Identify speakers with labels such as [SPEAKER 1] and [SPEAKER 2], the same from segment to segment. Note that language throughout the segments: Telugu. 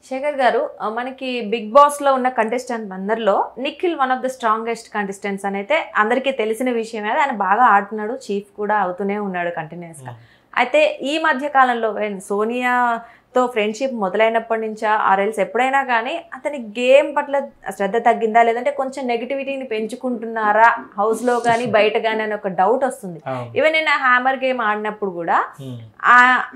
[SPEAKER 1] శేఖర్ గారు మనకి బిగ్ బాస్ లో ఉన్న కంటెస్టెంట్ అందరిలో Nikhil one of the strongest contestants అని అయితే అందరికీ తెలిసిన విషయమే. ఆయన బాగా ఆడుతున్నాడు, చీఫ్ కూడా అవుతూనే ఉన్నాడు కంటిన్యూస్ గా. అయితే ఈ మధ్య కాలంలో సోనియాతో ఫ్రెండ్షిప్ మొదలైనప్పటి నుంచా ఆర్ఎల్స్ ఎప్పుడైనా కానీ అతని గేమ్ పట్ల శ్రద్ధ తగ్గిందా, లేదంటే కొంచెం నెగిటివిటీని పెంచుకుంటున్నారా హౌస్ లో కానీ బయట కానీ అని ఒక డౌట్ వస్తుంది. ఈవెన్ నేను హ్యామర్ గేమ్ ఆడినప్పుడు కూడా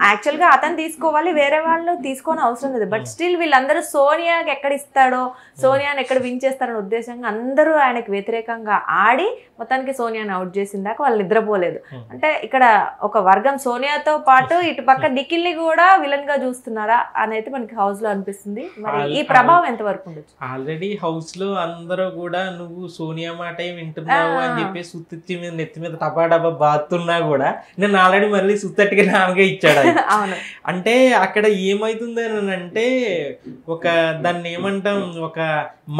[SPEAKER 1] యాక్చువల్ గా అతను తీసుకోవాలి, వేరే వాళ్ళు తీసుకోని అవసరం లేదు. బట్ స్టిల్ వీళ్ళందరూ సోనియాకి ఎక్కడ ఇస్తాడో, సోనియాని ఎక్కడ విన్ చేస్తారని ఉద్దేశంగా అందరూ ఆయనకు వ్యతిరేకంగా ఆడి మొత్తానికి సోనియాని అవుట్ చేసిన దాకా వాళ్ళు నిద్రపోలేదు. అంటే ఇక్కడ ఒక వర్గం సోనియాతో పాటు ఇటు పక్క నిఖిల్ ని కూడా విలన్ గా చూస్తున్నారా అనేది మనకి హౌస్ లో అనిపిస్తుంది. మరి ఈ ప్రభావం ఎంత వరకు ఉండొచ్చు?
[SPEAKER 2] ఆల్రెడీ హౌస్ లో అందరూ కూడా నువ్వు సోనియా మాట వింటున్నావు అని చెప్పేసి సుత్తి మీద నెత్తి మీద టపా డబ్బా బాతున్నా కూడా నేను ఆల్రెడీ మళ్ళీ సుత్తటిగా నాలుగే ఇచ్చాడు. అంటే అక్కడ ఏమైతుంది అని అంటే ఒక దాన్ని ఏమంటాం, ఒక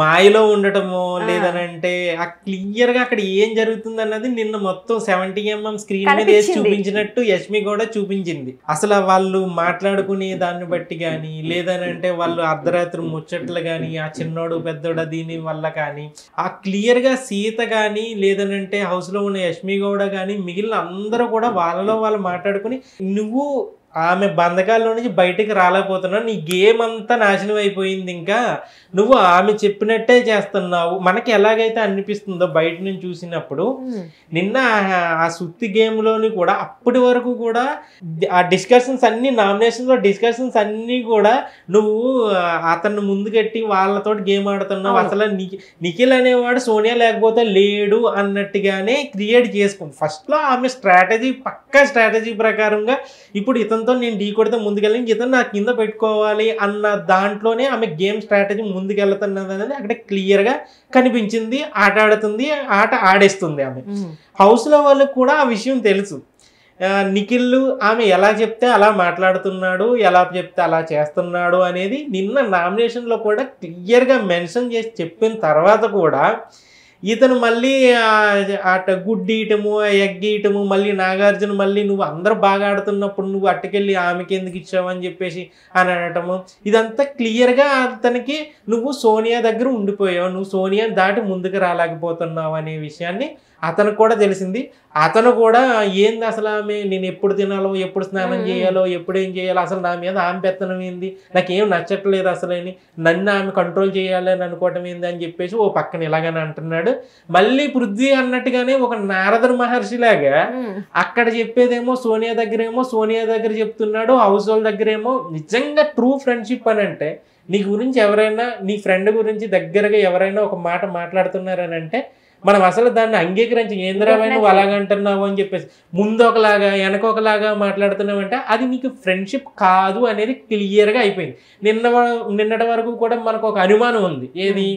[SPEAKER 2] మాయలో ఉండటమో లేదనంటే ఆ క్లియర్ గా అక్కడ ఏం జరుగుతుంది అన్నది నిన్న మొత్తం 70mm స్క్రీన్ మీద వేసి చూపించినట్టు యష్మి కూడా చూపించింది. అసలు వాళ్ళు మాట్లాడుకునే దాన్ని బట్టి గాని లేదనంటే వాళ్ళు అర్ధరాత్రి ముచ్చట్లు గాని ఆ చిన్నోడు పెద్దోడు దీని వల్ల కానీ ఆ క్లియర్ గా సీత గాని లేదనంటే హౌస్ లో ఉన్న యష్మి గౌడ గాని మిగిలిన అందరూ కూడా వాళ్ళలో వాళ్ళు మాట్లాడుకుని నువ్వు ఆమె బంధకాల్లో నుంచి బయటకు రాలేకపోతున్నావు, నీ గేమ్ అంతా నాశనం అయిపోయింది, ఇంకా నువ్వు ఆమె చెప్పినట్టే చేస్తున్నావు. మనకి ఎలాగైతే అనిపిస్తుందో బయట నుంచి చూసినప్పుడు నిన్న ఆ సుత్తి గేమ్ లోని కూడా అప్పటి వరకు కూడా ఆ డిస్కషన్స్ అన్ని నామినేషన్స్ లో డిస్కషన్స్ అన్ని కూడా నువ్వు అతన్ని ముందుకెట్టి వాళ్ళతో గేమ్ ఆడుతున్నావు. అసలు నిఖిల్ అనేవాడు సోనియా లేకపోతే లేడు అన్నట్టుగానే క్రియేట్ చేసుకుంది. ఫస్ట్ లో ఆమె స్ట్రాటజీ పక్కా స్ట్రాటజీ ప్రకారంగా ఇప్పుడు ఇతనితో నేను ఢీ కొడితే ముందుకెళ్ళి ఇతను నా కింద పెట్టుకోవాలి అన్న దాంట్లోనే ఆమె గేమ్ స్ట్రాటజీ ముందుకెళ్తున్నది అనేది అక్కడ క్లియర్ గా కనిపించింది. ఆట ఆడుతుంది, ఆట ఆడేస్తుంది ఆమె. హౌస్ లో వాళ్ళకి కూడా ఆ విషయం తెలుసు. నిఖిల్ ఆమె ఎలా చెప్తే అలా మాట్లాడుతున్నాడు, ఎలా చెప్తే అలా చేస్తున్నాడు అనేది నిన్న నామినేషన్ లో కూడా క్లియర్ గా మెన్షన్ చేసి చెప్పిన తర్వాత కూడా ఇతను మళ్ళీ అట గుడ్డి ఇయటము ఎగ్ ఇయటము మళ్ళీ నాగార్జున మళ్ళీ నువ్వు అందరూ బాగా ఆడుతున్నప్పుడు నువ్వు అట్టుకెళ్ళి ఆమెకి ఎందుకు ఇచ్చావు అని చెప్పేసి అని అనటము, ఇదంతా క్లియర్గా అతనికి నువ్వు సోనియా దగ్గర ఉండిపోయావు, నువ్వు సోనియా దాటి ముందుకు రాలేకపోతున్నావు అనే విషయాన్ని అతనికి కూడా తెలిసింది. అతను కూడా ఏంది అసలు ఆమె నేను ఎప్పుడు తినాలో, ఎప్పుడు స్నానం చేయాలో, ఎప్పుడు ఏం చేయాలో, అసలు నా మీద ఆమె పెత్తనం ఏంది, నాకేం నచ్చట్లేదు అసలేని, నన్ను ఆమె కంట్రోల్ చేయాలి అని అనుకోవటం ఏంది అని చెప్పేసి ఓ పక్కన ఇలాగని అంటున్నాడు. మళ్ళీ పృథ్వీ అన్నట్టుగానే ఒక నారద మహర్షిలాగా అక్కడ చెప్పేదేమో సోనియా దగ్గర చెప్తున్నాడు, హౌస్ హోల్డ్ దగ్గరేమో. నిజంగా ట్రూ ఫ్రెండ్షిప్ అని అంటే నీ గురించి ఎవరైనా నీ ఫ్రెండ్ గురించి దగ్గరగా ఎవరైనా ఒక మాట మాట్లాడుతున్నారని అంటే మనం అసలు దాన్ని అంగీకరించి ఏంద్రాబాయ్ నువ్వు అలాగంటున్నావు అని చెప్పేసి ముందు ఒకలాగా వెనక ఒకలాగా మాట్లాడుతున్నావు అంటే అది నీకు ఫ్రెండ్షిప్ కాదు అనేది క్లియర్గా అయిపోయింది. నిన్నటి వరకు కూడా మనకు ఒక అనుమానం ఉంది, ఏది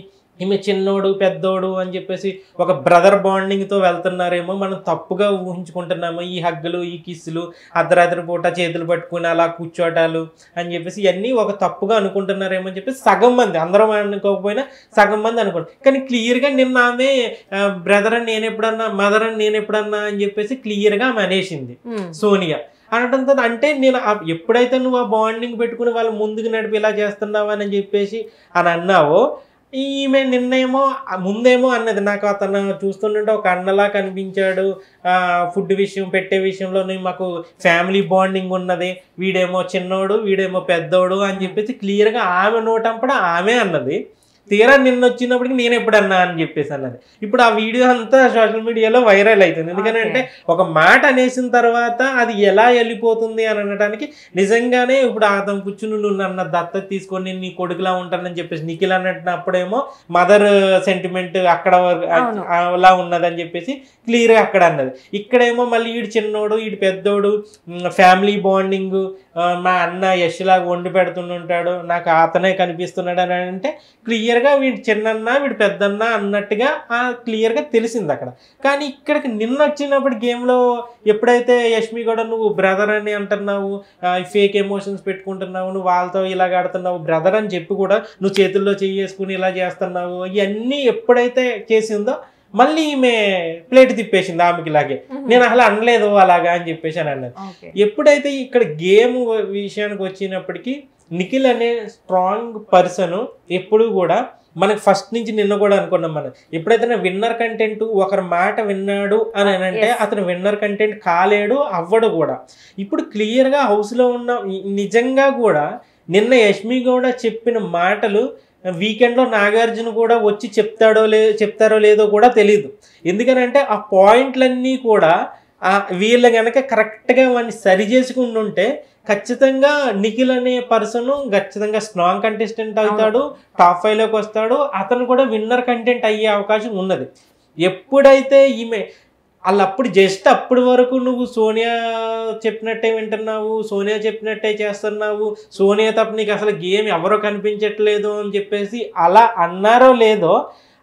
[SPEAKER 2] ఈమె చిన్నోడు పెద్దోడు అని చెప్పేసి ఒక బ్రదర్ బాండింగ్తో వెళ్తున్నారేమో, మనం తప్పుగా ఊహించుకుంటున్నాము. ఈ హగ్గులు ఈ కిస్సులు అర్ధరాత్రి పూట చేతులు పట్టుకుని అలా కూర్చోటాలు అని చెప్పేసి ఇవన్నీ ఒక తప్పుగా అనుకుంటున్నారేమో అని చెప్పేసి సగం మంది, అందరం అనుకోకపోయినా సగం మంది అనుకుంటారు. కానీ క్లియర్గా నిన్న ఆమె బ్రదర్ అని నేను ఎప్పుడన్నా, మదర్ అని నేను ఎప్పుడన్నా అని చెప్పేసి క్లియర్గా ఆమె అనేసింది సోనియా. అనడంతో అంటే నేను ఎప్పుడైతే నువ్వు ఆ బాండింగ్ పెట్టుకుని వాళ్ళు ముందుకు నడిపి ఇలా చేస్తున్నావు అని చెప్పేసి అని అన్నావో, ఈమె నిన్నేమో ముందేమో అన్నది నాకు అతను చూస్తుంటే ఒక అన్నలా కనిపించాడు, ఫుడ్ విషయం పెట్టే విషయంలో మాకు ఫ్యామిలీ బాండింగ్ ఉన్నది, వీడేమో చిన్నోడు వీడేమో పెద్దోడు అని చెప్పేసి క్లియర్గా ఆమె నోటంపడ ఆమె అన్నది. తీరా నిన్న వచ్చినప్పటికి నేను ఎప్పుడన్నా అని చెప్పేసి అన్నది. ఇప్పుడు ఆ వీడియో అంతా సోషల్ మీడియాలో వైరల్ అవుతుంది. ఎందుకంటే ఒక మాట అనేసిన తర్వాత అది ఎలా వెళ్ళిపోతుంది అని అనడానికి నిజంగానే ఇప్పుడు అతను కూర్చుని నువ్వు నన్ను దత్తత తీసుకొని నీ కొడుకులా ఉంటానని చెప్పేసి నిఖిల్ అన్నప్పుడు మదర్ సెంటిమెంట్ అక్కడ అలా ఉన్నదని చెప్పేసి క్లియర్గా అక్కడ అన్నది. ఇక్కడేమో మళ్ళీ వీడు చిన్నోడు వీడు పెద్దోడు, ఫ్యామిలీ బాండింగ్, మా అన్న యష్లాగా వండి పెడుతుంటాడు, నాకు అతనే కనిపిస్తున్నాడు అని అంటే క్లియర్గా వీడు చిన్నన్నా వీడు పెద్దన్నా అన్నట్టుగా క్లియర్గా తెలిసింది అక్కడ. కానీ ఇక్కడికి నిన్న వచ్చినప్పుడు గేమ్లో ఎప్పుడైతే యష్మి కూడా నువ్వు బ్రదర్ అని అంటున్నావు, ఫేక్ ఎమోషన్స్ పెట్టుకుంటున్నావు, నువ్వు వాళ్ళతో ఇలాగ ఆడుతున్నావు, బ్రదర్ అని చెప్పి కూడా నువ్వు చేతుల్లో చేసుకుని ఇలా చేస్తున్నావు, ఇవన్నీ ఎప్పుడైతే చేసిందో మళ్ళీ ఈమె ప్లేట్ తిప్పేసింది ఆమెకి ఇలాగే, నేను అసలు అనలేదు అలాగా అని చెప్పేసి అని అన్నది. ఎప్పుడైతే ఇక్కడ గేమ్ విషయానికి వచ్చినప్పటికీ నిఖిల్ అనే స్ట్రాంగ్ పర్సన్ ఎప్పుడు కూడా మనకి ఫస్ట్ నుంచి నిన్న కూడా అనుకున్నాం మనం, ఎప్పుడైతే విన్నర్ కంటెంట్ ఒకరి మాట విన్నాడు అని అంటే అతను విన్నర్ కంటెంట్ కాలేడు, అవ్వడు కూడా. ఇప్పుడు క్లియర్గా హౌస్లో ఉన్న నిజంగా కూడా నిన్న యష్మి గౌడ చెప్పిన మాటలు వీకెండ్లో నాగార్జున కూడా వచ్చి చెప్తారో లేదో కూడా తెలియదు. ఎందుకనంటే ఆ పాయింట్లన్నీ కూడా వీళ్ళ కనుక కరెక్ట్గా వాడిని సరి చేసుకుని ఉంటే ఖచ్చితంగా నిఖిల్ అనే పర్సన్ ఖచ్చితంగా స్ట్రాంగ్ కంటెస్టెంట్ అవుతాడు, టాప్ 5లోకి వస్తాడు, అతను కూడా విన్నర్ కంటెంట్ అయ్యే అవకాశం ఉన్నది. ఎప్పుడైతే ఈమె అప్పుడు జస్ట్ అప్పటి వరకు నువ్వు సోనియా చెప్పినట్టే వింటున్నావు, సోనియా చెప్పినట్టే చేస్తున్నావు, సోనియా తప్ప నీకు అసలు గేమ్ ఎవరో కనిపించట్లేదు అని చెప్పేసి అలా అన్నారో లేదో,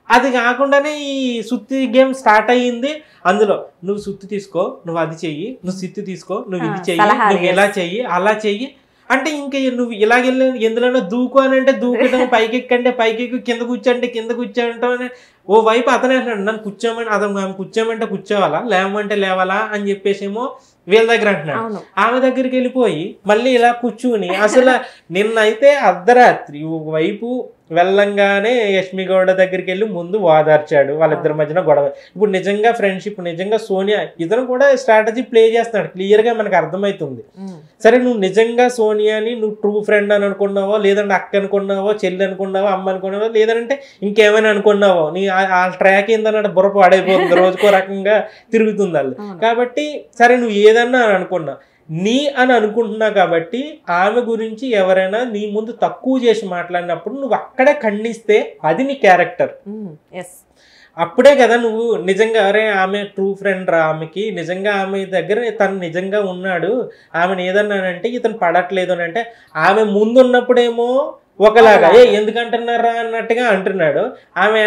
[SPEAKER 2] అది కాకుండానే ఈ సుత్తి గేమ్ స్టార్ట్ అయ్యింది. అందులో నువ్వు సుత్తి తీసుకో, నువ్వు అది చెయ్యి, నువ్వు సిత్తి తీసుకో, నువ్వు ఇది చెయ్యి, నువ్వు ఇలా చెయ్యి, అలా చెయ్యి అంటే ఇంకా నువ్వు ఇలాగెళ్ళి ఎందులోనో దూకు అని అంటే దూకటం, పైకి ఎక్కంటే పైకి ఎక్కు, కింద కూర్చోంటే కింద కూర్చోంటాం అని ఓ వైపు అతనే అంటున్నాడు, నన్ను కూర్చోమని ఆమె కూర్చోమంటే కూర్చోవాలా, లేవమంటే లేవాలా అని చెప్పేసేమో వీళ్ళ దగ్గర అంటున్నాడు. ఆమె దగ్గరికి వెళ్ళిపోయి మళ్ళీ ఇలా కూర్చుని అసలు నిన్నైతే అర్ధరాత్రి ఒకవైపు వెళ్ళంగానే యష్మి గౌడ దగ్గరికి వెళ్ళి ముందు వాదార్చాడు, వాళ్ళిద్దరి మధ్యన గొడవ. ఇప్పుడు నిజంగా ఫ్రెండ్షిప్, నిజంగా సోనియా ఇతను కూడా స్ట్రాటజీ ప్లే చేస్తున్నాడు, క్లియర్గా మనకు అర్థమవుతుంది. సరే నువ్వు నిజంగా సోనియాని నువ్వు ట్రూ ఫ్రెండ్ అని అనుకున్నావో, లేదంటే అక్క అనుకున్నావో, చెల్లి అనుకున్నావో, అమ్మ అనుకున్నావో, లేదంటే ఇంకేమైనా అనుకున్నావో, నీ ఆ ట్రాక్ ఏందన్నట్టు బుర్ర పాడైపోతుంది, రోజుకో రకంగా తిరుగుతుంది వాళ్ళు. కాబట్టి సరే నువ్వు ఏదన్నా అని అనుకున్నా, నీ అని అనుకుంటున్నా కాబట్టి ఆమె గురించి ఎవరైనా నీ ముందు తక్కువ చేసి మాట్లాడినప్పుడు నువ్వు అక్కడే ఖండిస్తే అది నీ క్యారెక్టర్. అప్పుడే కదా నువ్వు నిజంగా అరే ఆమె ట్రూ ఫ్రెండ్ రా, ఆమెకి నిజంగా ఆమె దగ్గర తను నిజంగా ఉన్నాడు, ఆమెను ఏదన్నానంటే ఇతను పడట్లేదు అని అంటే, ఆమె ముందున్నప్పుడేమో ఒకలాగా ఎందుకంటున్నారా అన్నట్టుగా అంటున్నాడు, ఆమె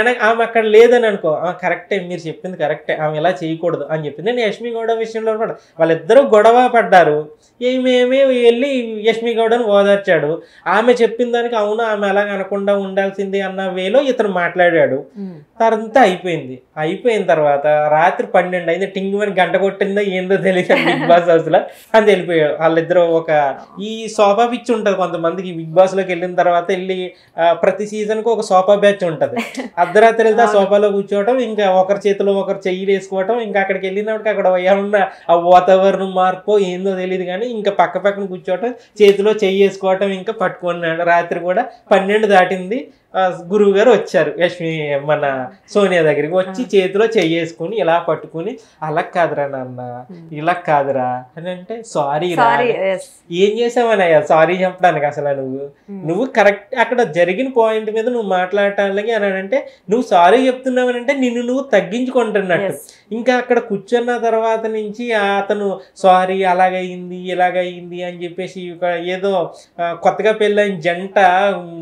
[SPEAKER 2] అక్కడ లేదని అనుకో, కరెక్టే మీరు చెప్పింది కరెక్టే, ఆమె ఇలా చేయకూడదు అని చెప్పింది. నేను యష్మి గౌడ విషయంలో కూడా వాళ్ళిద్దరూ గొడవ పడ్డారు, ఏమేమి వెళ్ళి యష్మి గౌడను ఓదార్చాడు. ఆమె చెప్పిన దానికి అవును ఆమె అలాగ అనకుండా ఉండాల్సింది అన్న వేలో ఇతను మాట్లాడాడు. తర్వాత అయిపోయిన తర్వాత రాత్రి 12 అయింది, టింగ్ అని గంట కొట్టిందో ఏందో తెలియదు బిగ్ బాస్ హౌస్ లో అని వెళ్ళిపోయాడు. వాళ్ళిద్దరు ఈ సోఫా పిచ్చి ఉంటుంది కొంతమందికి, బిగ్ బాస్ లోకి వెళ్ళిన తర్వాత వెళ్ళి ప్రతి సీజన్ కు ఒక సోఫా బ్యాచ్ ఉంటది, అర్ధరాత్రి వెళ్తే ఆ సోఫాలో కూర్చోవటం, ఇంకా ఒకరి చేతిలో ఒకరు చెయ్యి వేసుకోవటం, ఇంకా అక్కడికి వెళ్ళినప్పుడు అక్కడ ఏమన్నా ఆ వాతావరణం మార్పు ఏందో తెలియదు కానీ ఇంకా పక్కన కూర్చోవటం, చేతిలో చెయ్యి వేసుకోవటం, ఇంకా పట్టుకున్నాడు. రాత్రి కూడా 12 దాటింది, గురువు గారు వచ్చారు మన సోనియా దగ్గరికి వచ్చి చేతిలో చెయ్యేసుకుని ఇలా పట్టుకుని అలా కాదురా నాన్న, ఇలా కాదురా అని అంటే సారీ ఏం చేసావనయ్యా సారీ చెప్పడానికి, అసలు నువ్వు కరెక్ట్ అక్కడ జరిగిన పాయింట్ మీద నువ్వు మాట్లాడటానికి అని అంటే నువ్వు సారీ చెప్తున్నావని అంటే నిన్ను నువ్వు తగ్గించుకుంటున్నట్టు. ఇంకా అక్కడ కూర్చున్న తర్వాత నుంచి అతను సారీ అలాగయింది ఇలాగయింది అని చెప్పేసి ఏదో కొత్తగా పెళ్ళైన జంట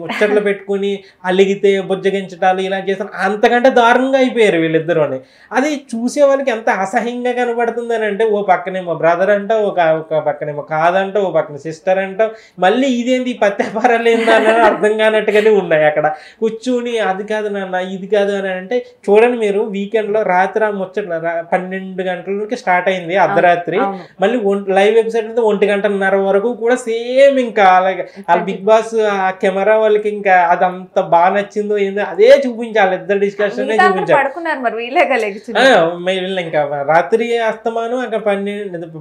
[SPEAKER 2] ముచ్చట్లు పెట్టుకుని అలిగితే బుజ్జగించటాలు ఇలా చేస్తాను, అంతకంటే దారుణంగా అయిపోయారు వీళ్ళిద్దరూని. అది చూసే వాళ్ళకి ఎంత అసహ్యంగా కనబడుతుంది అని అంటే, ఓ పక్కనేమో బ్రదర్ అంట, ఒక పక్కనేమో కాదంట, ఓ పక్కన సిస్టర్ అంట, మళ్ళీ ఇదేంటి పత్యాపారాలు ఏందా అని అర్థం కానట్టుగానే ఉన్నాయి. అక్కడ కూర్చుని అది కాదు నాన్న ఇది కాదు అని అంటే చూడండి మీరు, వీకెండ్లో రాత్రి ఆ ముచ్చట్ల 12 గంటలకి స్టార్ట్ అయింది అర్ధరాత్రి, మళ్ళీ లైవ్ ఎపిసోడ్ అయితే 1 గంటన్నర వరకు కూడా సేమ్. ఇంకా అలాగే ఆ బిగ్ బాస్ ఆ కెమెరా వాళ్ళకి ఇంకా అదంతా బాగా నచ్చిందో ఏందో అదే చూపించాలి, ఇద్దరు డిస్కషన్ చూపించాలి. ఇంకా రాత్రి అస్తమానం అక్కడ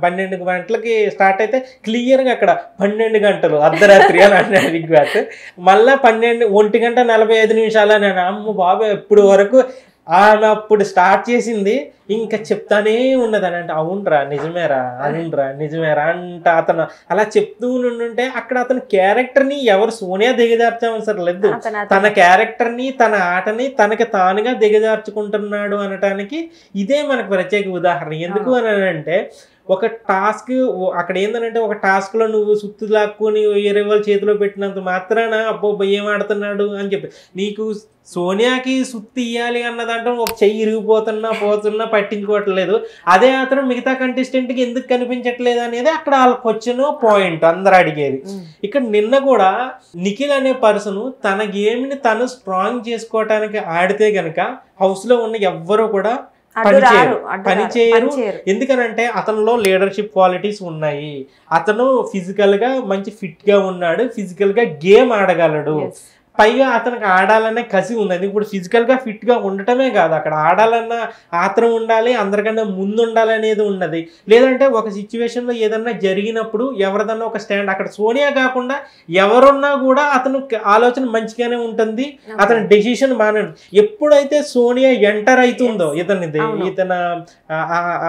[SPEAKER 2] 12 గంటలకి స్టార్ట్ అయితే క్లియర్ గా అక్కడ 12 గంటలు అర్ధరాత్రి అని అన్నాడు బిగ్ బాస్. మళ్ళా 1 గంట 45 నిమిషాలు అని అమ్మ బాబు ఎప్పుడు వరకు ఆమె అప్పుడు స్టార్ట్ చేసింది ఇంకా చెప్తానే ఉన్నదని అంటే అవునరా నిజమేరా అంట అతను అలా చెప్తూ ఉంటే అక్కడ అతని క్యారెక్టర్ని ఎవరు సోనియా దిగజార్చాల్సిన లేదు, తన క్యారెక్టర్ని తన ఆటని తనకి తానుగా దిగజార్చుకుంటున్నాడు అనటానికి ఇదే మనకు ప్రత్యేక ఉదాహరణ. ఎందుకు అని అంటే ఒక టాస్క్ అక్కడ ఏంటంటే ఒక టాస్క్ లో నువ్వు సుత్తు లాక్కుని వేరే వాళ్ళ చేతిలో పెట్టినంత మాత్రాన అబ్బో ఏం ఆడుతున్నాడు అని చెప్పి నీకు సోనియాకి సుత్తి ఇయ్యాలి అన్నదంటే ఒక చెయ్యి ఇరిగిపోతున్నా పట్టించుకోవట్లేదు, అదే అతను మిగతా కంటెస్టెంట్కి ఎందుకు కనిపించట్లేదు అనేది అక్కడ వాళ్ళ క్వశ్చన్ పాయింట్ అందరు అడిగేది. ఇక్కడ నిన్న కూడా నిఖిల్ అనే పర్సన్ తన గేమ్ని తను స్ట్రాంగ్ చేసుకోవటానికి ఆడితే గనక హౌస్లో ఉన్న ఎవ్వరూ కూడా పనిచేయరు. ఎందుకనంటే అతనిలో లీడర్షిప్ క్వాలిటీస్ ఉన్నాయి, అతను ఫిజికల్ గా మంచి ఫిట్ గా ఉన్నాడు, ఫిజికల్ గా గేమ్ ఆడగలడు, పైగా అతనికి ఆడాలనే కసి ఉన్నది. ఇప్పుడు ఫిజికల్ గా ఫిట్ గా ఉండటమే కాదు, అక్కడ ఆడాలన్న ఆత్రం ఉండాలి, అందరికన్నా ముందు ఉండాలి అనేది ఉన్నది. లేదంటే ఒక సిచ్యువేషన్ లో ఏదన్నా జరిగినప్పుడు ఎవరిదన్నా ఒక స్టాండ్, అక్కడ సోనియా కాకుండా ఎవరున్నా కూడా అతను ఆలోచన మంచిగానే ఉంటుంది, అతని డెసిషన్ మానడు. ఎప్పుడైతే సోనియా ఎంటర్ అవుతుందో ఇతను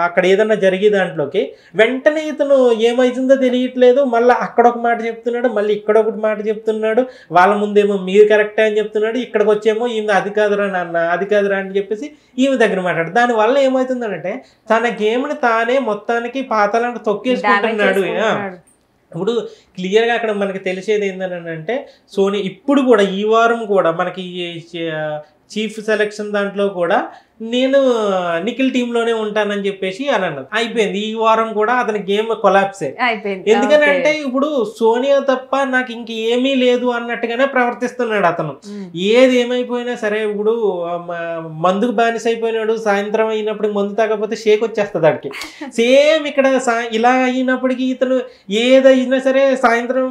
[SPEAKER 2] అక్కడ ఏదన్నా జరిగే దాంట్లోకి వెంటనే ఇతను ఏమైతుందో తెలియట్లేదు, మళ్ళీ అక్కడ ఒక మాట చెప్తున్నాడు, మళ్ళీ ఇక్కడ ఒకటి మాట చెప్తున్నాడు, వాళ్ళ ముందేమో మీరు కరెక్టే అని చెప్తున్నాడు, ఇక్కడికి వచ్చేమో ఈమె అది కాదురా నాన్న, అది కాదురా అని చెప్పేసి ఈమె దగ్గర మాట్లాడు. దానివల్ల ఏమవుతుందంటే తన గేమ్ని తానే మొత్తానికి పాతాలను తొక్కేసుకుంటున్నాడు. ఇప్పుడు క్లియర్గా అక్కడ మనకి తెలిసేది ఏంటంటే సోనియా ఇప్పుడు కూడా ఈ వారం కూడా మనకి చీఫ్ సెలక్షన్ దాంట్లో కూడా నేను నిఖిల్ టీంలోనే ఉంటానని చెప్పేసి అని అన్నది. అయిపోయింది, ఈ వారం కూడా అతని గేమ్ కొలాప్సే. ఎందుకనంటే ఇప్పుడు సోనియా తప్ప నాకు ఇంక ఏమీ లేదు అన్నట్టుగానే ప్రవర్తిస్తున్నాడు అతను. ఏది ఏమైపోయినా సరే, ఇప్పుడు మందుకు బానిస అయిపోయినాడు, సాయంత్రం అయినప్పుడు మందు తాగకపోతే షేక్ వచ్చేస్తుంది అడికి. సేమ్ ఇక్కడ ఇలా అయినప్పటికీ ఇతను ఏదైనా సరే సాయంత్రం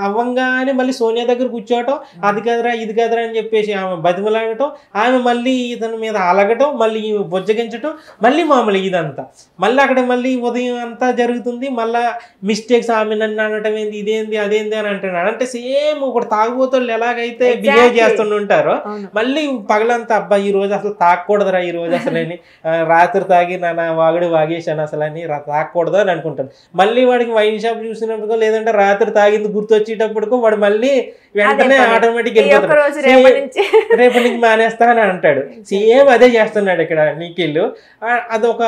[SPEAKER 2] అవ్వంగానే మళ్ళీ సోనియా దగ్గర కూర్చోవటం, అది కాదురా ఇది కాదురా అని చెప్పేసి ఆమె బతిమలాడటం, ఆమె మళ్ళీ ఇతని మీద అలగటం, మళ్ళీ బొజ్జగించటం, మళ్ళీ మామూలు ఇదంతా మళ్ళీ అక్కడ మళ్ళీ ఉదయం అంతా జరుగుతుంది. మళ్ళీ మిస్టేక్స్, ఆమె నన్ను అనటం ఏంది, ఇదేంది అదేంది అని అంటున్నాడు. అంటే సేమ్ ఒకటి తాగుబోతులు ఎలాగైతే బిహేవ్ చేస్తుంటారో మళ్ళీ పగలంతా అబ్బా ఈ రోజు అసలు తాగకూడదురా, ఈ రోజు అసలు అని రాత్రి తాగి నా వాగుడు వాగేశాను అసలు అని తాగకూడదు అని అనుకుంటాను. మళ్ళీ వాడికి వైన్ షాప్ చూసినప్పుడు లేదంటే రాత్రి తాగింది గుర్తొచ్చేటప్పటికో వాడు మళ్ళీ వెంటనే ఆటోమేటిక్ వెళ్ళిపోతాడు, రేపు నుంచి మానేస్తా అని అంటాడు. సేమ్ అదే చేస్తున్నాడు ఇక్కడ నిఖిల్. అదొక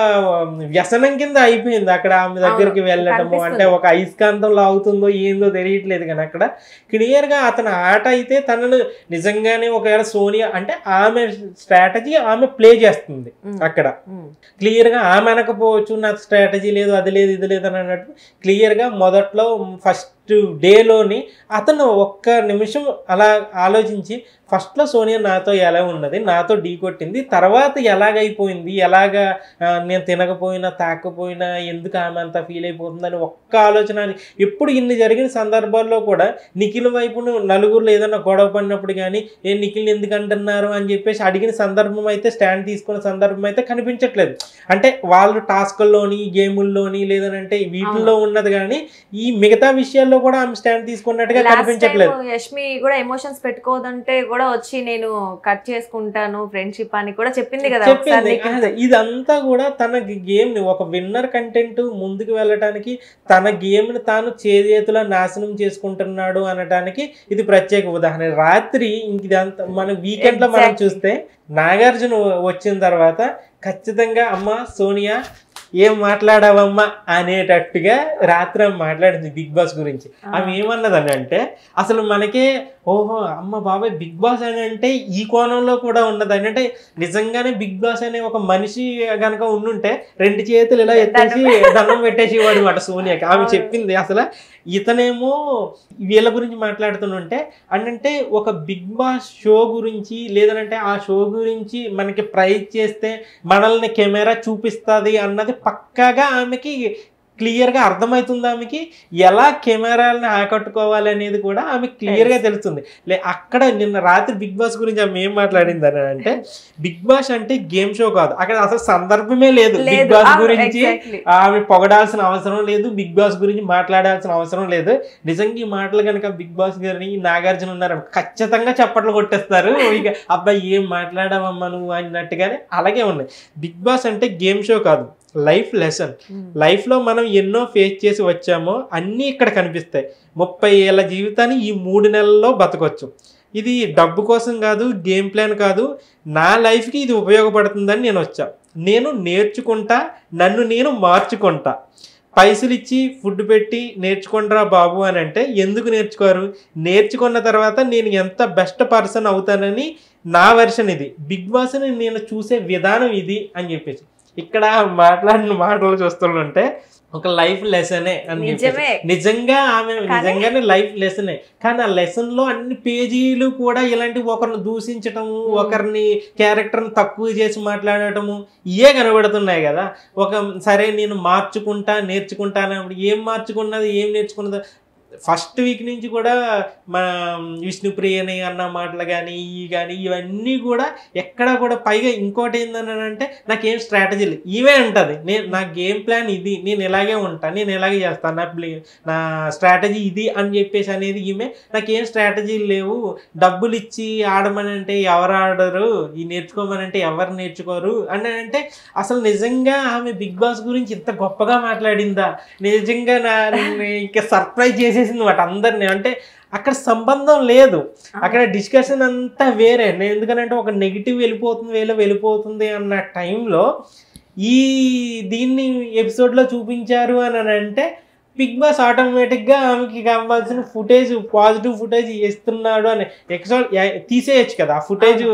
[SPEAKER 2] వ్యసనం కింద అయిపోయింది అక్కడ ఆమె దగ్గరికి వెళ్ళటము. అంటే ఒక అయస్కాంతం లాగుతుందో ఏందో తెలియట్లేదు, కానీ అక్కడ క్లియర్ గా అతని ఆట అయితే తనను నిజంగానే ఒకవేళ సోనియా అంటే ఆమె స్ట్రాటజీ ఆమె ప్లే చేస్తుంది అక్కడ. క్లియర్ గా ఆమె అనకపోవచ్చు నాకు స్ట్రాటజీ లేదు, అది లేదు, ఇది లేదు అని అన్నట్టు క్లియర్ గా మొదట్లో ఫస్ట్ డేలోని అతను ఒక్క నిమిషం అలా ఆలోచించి ఫస్ట్లో సోనియా నాతో ఎలా ఉన్నది, నాతో ఢీ కొట్టింది, తర్వాత ఎలాగైపోయింది, ఎలాగా నేను తినకపోయినా తాకపోయినా ఎందుకు ఆమె అంతా ఫీల్ అయిపోతుందని ఒక్క ఆలోచన. ఎప్పుడు ఇన్ని జరిగిన సందర్భాల్లో కూడా నిఖిల్ వైపు నలుగురు ఏదైనా గొడవ పడినప్పుడు కానీ నిఖిల్ ఎందుకు అంటున్నారు అని చెప్పేసి అడిగిన సందర్భం అయితే, స్టాండ్ తీసుకున్న సందర్భం అయితే కనిపించట్లేదు. అంటే వాళ్ళు టాస్కుల్లోని గేముల్లోని లేదనంటే వీటిల్లో ఉన్నది, కానీ ఈ మిగతా విషయాల్లో కూడా ఆమె స్టాండ్ తీసుకున్నట్టుగా కనిపించట్లేదు.
[SPEAKER 1] యష్మి కూడా ఎమోషన్స్ పెట్టుకోదంటే కూడా వచ్చి నేను కట్ చేసుకుంటాను ఫ్రెండ్షిప్ అని కూడా చెప్పింది కదా.
[SPEAKER 2] ఇదంతా కూడా తన గేమ్ ని ఒక విన్నర్ కంటెంట్ ముందుకు వెళ్ళటానికి తన గేమ్ ని తాను చేతుల నాశనం చేసుకుంటున్నాడు అనడానికి ఇది ప్రత్యేక ఉదాహరణ. రాత్రి ఇంక ఇదంతా మన వీకెండ్ లో మనం చూస్తే నాగార్జున వచ్చిన తర్వాత ఖచ్చితంగా అమ్మ సోనియా ఏం మాట్లాడావమ్మా అనేటట్టుగా రాత్రి మాట్లాడింది బిగ్ బాస్ గురించి. ఆమె ఏమన్నదని అంటే అసలు మనకే ఓహో అమ్మ బాబాయ్ బిగ్ బాస్ అని అంటే ఈ కోణంలో కూడా ఉన్నది అంటే నిజంగానే బిగ్ బాస్ అనే ఒక మనిషి గనక ఉండుంటే 2 చేతులు ఇలా ఎత్తేసి దండం పెట్టేసేవాడు మాట సోనియాకి. ఆమె చెప్పింది అసలు ఇతనేమో వీళ్ళ గురించి మాట్లాడుతుంటే అంటే ఒక బిగ్ బాస్ షో గురించి లేదంటే ఆ షో గురించి మనకి ప్రైజ్ చేస్తే మనల్ని కెమెరా చూపిస్తుంది అన్నది పక్కాగా ఆమెకి క్లియర్గా అర్థమవుతుంది. ఆమెకి ఎలా కెమెరాలని ఆకట్టుకోవాలి అనేది కూడా ఆమె క్లియర్గా తెలుస్తుంది. అక్కడ నిన్న రాత్రి బిగ్ బాస్ గురించి ఆమె ఏం మాట్లాడింది అని అంటే బిగ్ బాస్ అంటే గేమ్ షో కాదు, అక్కడ అసలు సందర్భమే లేదు. బిగ్ బాస్ గురించి ఆమె పొగడాల్సిన అవసరం లేదు, బిగ్ బాస్ గురించి మాట్లాడాల్సిన అవసరం లేదు. నిజంగా ఈ మాటలు కనుక బిగ్ బాస్ గారిని నాగార్జున ఉన్నారు ఖచ్చితంగా చప్పట్లు కొట్టేస్తారు. ఇక అబ్బాయి ఏం మాట్లాడావమ్మా నువ్వు అన్నట్టుగానే అలాగే ఉన్నాయి. బిగ్ బాస్ అంటే గేమ్ షో కాదు, లైఫ్ లెసన్. లైఫ్లో మనం ఎన్నో ఫేస్ చేసి వచ్చామో అన్నీ ఇక్కడ కనిపిస్తాయి. 30 ఏళ్ళ జీవితాన్ని ఈ 3 నెలల్లో బతకొచ్చు. ఇది డబ్బు కోసం కాదు, గేమ్ ప్లాన్ కాదు, నా లైఫ్కి ఇది ఉపయోగపడుతుందని నేను వచ్చా. నేను నేర్చుకుంటా, నన్ను నేను మార్చుకుంటా. పైసలు ఇచ్చి ఫుడ్ పెట్టి నేర్చుకుంటారా బాబు అని అంటే ఎందుకు నేర్చుకోరు? నేర్చుకున్న తర్వాత నేను ఎంత బెస్ట్ పర్సన్ అవుతానని నా వెర్షన్ ఇది. బిగ్ బాస్ని నేను చూసే విధానం ఇది అని చెప్పేసి ఇక్కడ మాట్లాడిన మాటలు చూస్తుంటే ఒక లైఫ్ లెసనే అని చెప్పేసి నిజంగా ఆమె నిజంగానే లైఫ్ లెసనే. కానీ ఆ లెసన్ లో అన్ని పేజీలు కూడా ఇలాంటి ఒకరిని దూషించటము, ఒకరిని క్యారెక్టర్ని తక్కువ చేసి మాట్లాడటము ఇవే కనబడుతున్నాయి కదా. సరే నేను నేర్చుకుంటాను ఏం మార్చుకున్నది ఏం నేర్చుకున్నది. ఫస్ట్ వీక్ నుంచి కూడా మన విష్ణుప్రియని అన్న మాటలు కానీ ఇవన్నీ కూడా ఎక్కడా కూడా పైగా ఇంకోటి ఏందని అంటే నాకేం స్ట్రాటజీ లేదు ఇవే ఉంటుంది. నా గేమ్ ప్లాన్ ఇది, నేను ఇలాగే ఉంటాను, నేను ఇలాగే చేస్తాను, నా స్ట్రాటజీ ఇది అని చెప్పేసి అనేది ఈమె నాకేం స్ట్రాటజీలు లేవు, డబ్బులు ఇచ్చి ఆడమని అంటే ఎవరు ఆడరు, ఈ నేర్చుకోమని అంటే ఎవరు నేర్చుకోరు అని అంటే అసలు నిజంగా ఆమె బిగ్ బాస్ గురించి ఇంత గొప్పగా మాట్లాడిందా? నిజంగా ఇంకా సర్ప్రైజ్ చేసేసింది వాటి అందరినీ. అంటే అక్కడ సంబంధం లేదు, అక్కడ డిస్కషన్ అంతా వేరే. ఎందుకనంటే ఒక నెగిటివ్ వెళ్ళిపోతుంది అన్న టైంలో దీన్ని ఎపిసోడ్లో చూపించారు అని అంటే బిగ్ బాస్ ఆటోమేటిక్గా ఆమెకి కావాల్సిన ఫుటేజ్, పాజిటివ్ ఫుటేజ్ ఇస్తున్నాడు అని తీసేయచ్చు కదా. ఆ ఫుటేజ్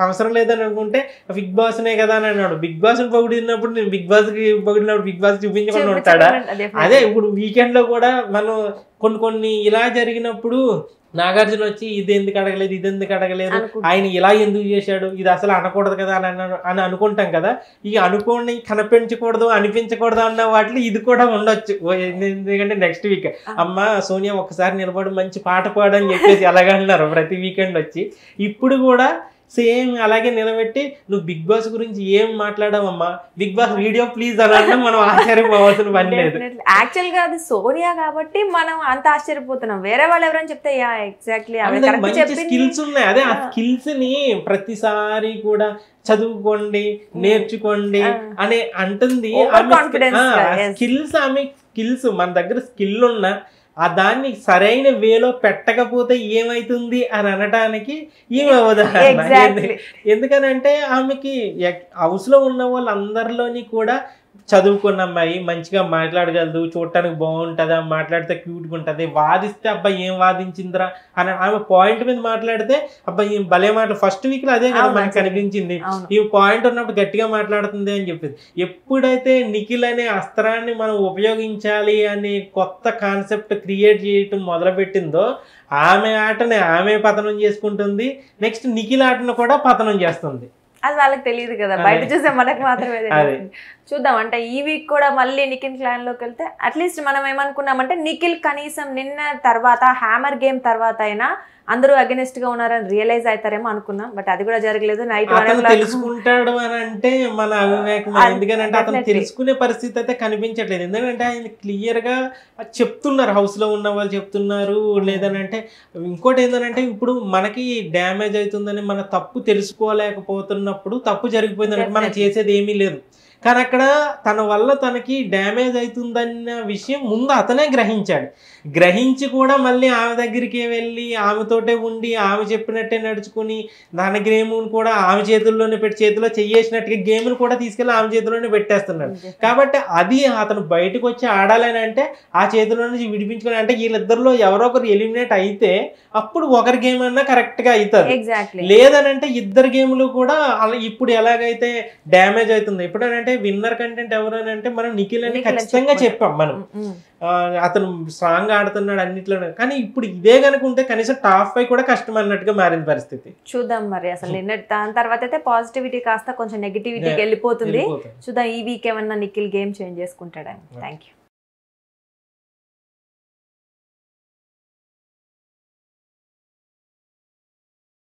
[SPEAKER 2] అవసరం లేదని అనుకుంటే బిగ్ బాస్నే కదా అని అన్నాడు. బిగ్ బాస్ని పొగిడినప్పుడు నేను బిగ్ బాస్కి పొగిడినప్పుడు బిగ్ బాస్ చూపించకుండా ఉంటాడా? అదే ఇప్పుడు వీకెండ్లో కూడా మనం కొన్ని ఇలా జరిగినప్పుడు నాగార్జున వచ్చి ఇది ఎందుకు అడగలేదు, ఆయన ఇలా ఎందుకు చేశాడు, ఇది అసలు అనకూడదు కదా అని అనుకుంటాం కదా. ఇక అనుకోండి కనిపించకూడదు అనిపించకూడదు అన్న వాటిలో ఇది కూడా ఉండొచ్చు. ఎందుకంటే నెక్స్ట్ వీక్ అమ్మ సోనియా ఒక్కసారి నిలబడి మంచి పాట పాడని చెప్పేసి ఎలాగన్నారు ప్రతి వీకెండ్ వచ్చి. ఇప్పుడు కూడా సేమ్ అలాగే నిలబెట్టి నువ్వు బిగ్ బాస్ గురించి ఏం మాట్లాడావమ్మా, బిగ్ బాస్ వీడియో ప్లీజ్ అని అంటే మనం ఆశ్చర్యపోవాల్సిన పని లేదు.
[SPEAKER 1] యాక్చువల్ గా అది సోనియా కాబట్టి మనం అంత ఆశ్చర్యపోతున్నాం. వేరే వాళ్ళు ఎవరైనా చెప్తే ఎగ్జాక్ట్లీ
[SPEAKER 2] మంచి స్కిల్స్ ఉన్నాయి. అదే ఆ స్కిల్స్ ని ప్రతిసారి కూడా చదువుకోండి నేర్చుకోండి అని అంటుంది. స్కిల్స్ మన దగ్గర స్కిల్ ఉన్నా దాన్ని సరైన వేలో పెట్టకపోతే ఏమైతుంది అని అనటానికి ఈమె ఉదాహరణ. ఎందుకనంటే ఆమెకి హౌస్ లో ఉన్న వాళ్ళందరిలోని కూడా చదువుకున్న అమ్మాయి, మంచిగా మాట్లాడగలదు, చూడటానికి బాగుంటుందా, మాట్లాడితే క్యూట్గా ఉంటుంది, వాదిస్తే అబ్బాయి ఏం వాదించిందిరా అని ఆమె పాయింట్ మీద మాట్లాడితే అబ్బాయి ఏం భలే మాటలు. ఫస్ట్ వీక్లో అదే కదా మనకు కనిపించింది, ఈ పాయింట్ ఉన్నప్పుడు గట్టిగా మాట్లాడుతుంది అని చెప్పేది. ఎప్పుడైతే నిఖిల్ అనే అస్త్రాన్ని మనం ఉపయోగించాలి అనే కొత్త కాన్సెప్ట్ క్రియేట్ చేయటం మొదలుపెట్టిందో ఆమె ఆటని ఆమె పతనం చేసుకుంటుంది, నెక్స్ట్ నిఖిల్ ఆటను కూడా పతనం చేస్తుంది.
[SPEAKER 1] అది వాళ్ళకి తెలియదు కదా, బయట చూసే మనకు మాత్రమే తెలియదు. చూద్దాం. అంటే ఈ వీక్ కూడా మళ్ళీ నిఖిల్ క్లాన్ లోకి వెళ్తే అట్లీస్ట్ మనం ఏమనుకున్నామంటే నిఖిల్ కనీసం నిన్న తర్వాత హ్యామర్ గేమ్ తర్వాత అయినా అందరూ అగెనిస్ట్ గా ఉన్నారని రియలైజ్ అవుతారేమో అనుకున్నాం. బట్ అది కూడా జరగలేదు. నైట్
[SPEAKER 2] తెలుసుకుంటాడు అని అంటే మన అవివేకం. ఎందుకంటే అతను తెలుసుకునే పరిస్థితి అయితే కనిపించట్లేదు. ఎందుకంటే ఆయన క్లియర్ గా చెప్తున్నారు, హౌస్ లో ఉన్న వాళ్ళు చెప్తున్నారు. లేదనంటే ఇంకోటి ఏంటంటే ఇప్పుడు మనకి డ్యామేజ్ అవుతుందని మన తప్పు తెలుసుకోలేకపోతున్నప్పుడు తప్పు జరిగిపోయిందని మనం చేసేది ఏమీ లేదు. కానీ అక్కడ తన వల్ల తనకి డ్యామేజ్ అవుతుందన్న విషయం ముందు అతనే గ్రహించి కూడా మళ్ళీ ఆమె దగ్గరికి వెళ్ళి ఆమెతోటే ఉండి ఆమె చెప్పినట్టే నడుచుకుని తన గేమ్ను కూడా ఆమె చేతుల్లోనే చేతిలో చెయ్యేసినట్టుగా గేమ్ను కూడా తీసుకెళ్ళి ఆమె చేతిలోనే పెట్టేస్తున్నాడు. కాబట్టి అది అతను బయటకు వచ్చి ఆడాలని అంటే ఆ చేతిలో నుంచి విడిపించుకొని, అంటే వీళ్ళిద్దరిలో ఎవరో ఒకరు ఎలిమినేట్ అయితే అప్పుడు ఒకరి గేమ్ అన్నా కరెక్ట్ గా అవుతుంది. లేదనంటే ఇద్దరు గేమ్లు కూడా ఇప్పుడు ఎలాగైతే డ్యామేజ్ అవుతుంది. ఎప్పుడనంటే విన్నర్ కంటెంట్ ఎవరని అంటే మనం నిఖిల్ అని ఖచ్చితంగా చెప్పాం మనం, అతను స్ట్రాంగ్ ఆడుతున్నాడు అన్నిట్లోనే. కానీ ఇప్పుడు ఇదే కనుక ఉంటే కనీసం టాప్ 5 కూడా కష్టం అన్నట్టుగా మారిన పరిస్థితి.
[SPEAKER 1] చూద్దాం మరి అసలు నిన్న దాని తర్వాత అయితే పాజిటివిటీ కాస్త కొంచెం నెగిటివిటీకి వెళ్ళిపోతుంది. చూద్దాం ఈ వీక్ ఏమన్నా నిఖిల్ గేమ్ చేంజ్ చేసుకుంటాడని. Thank you.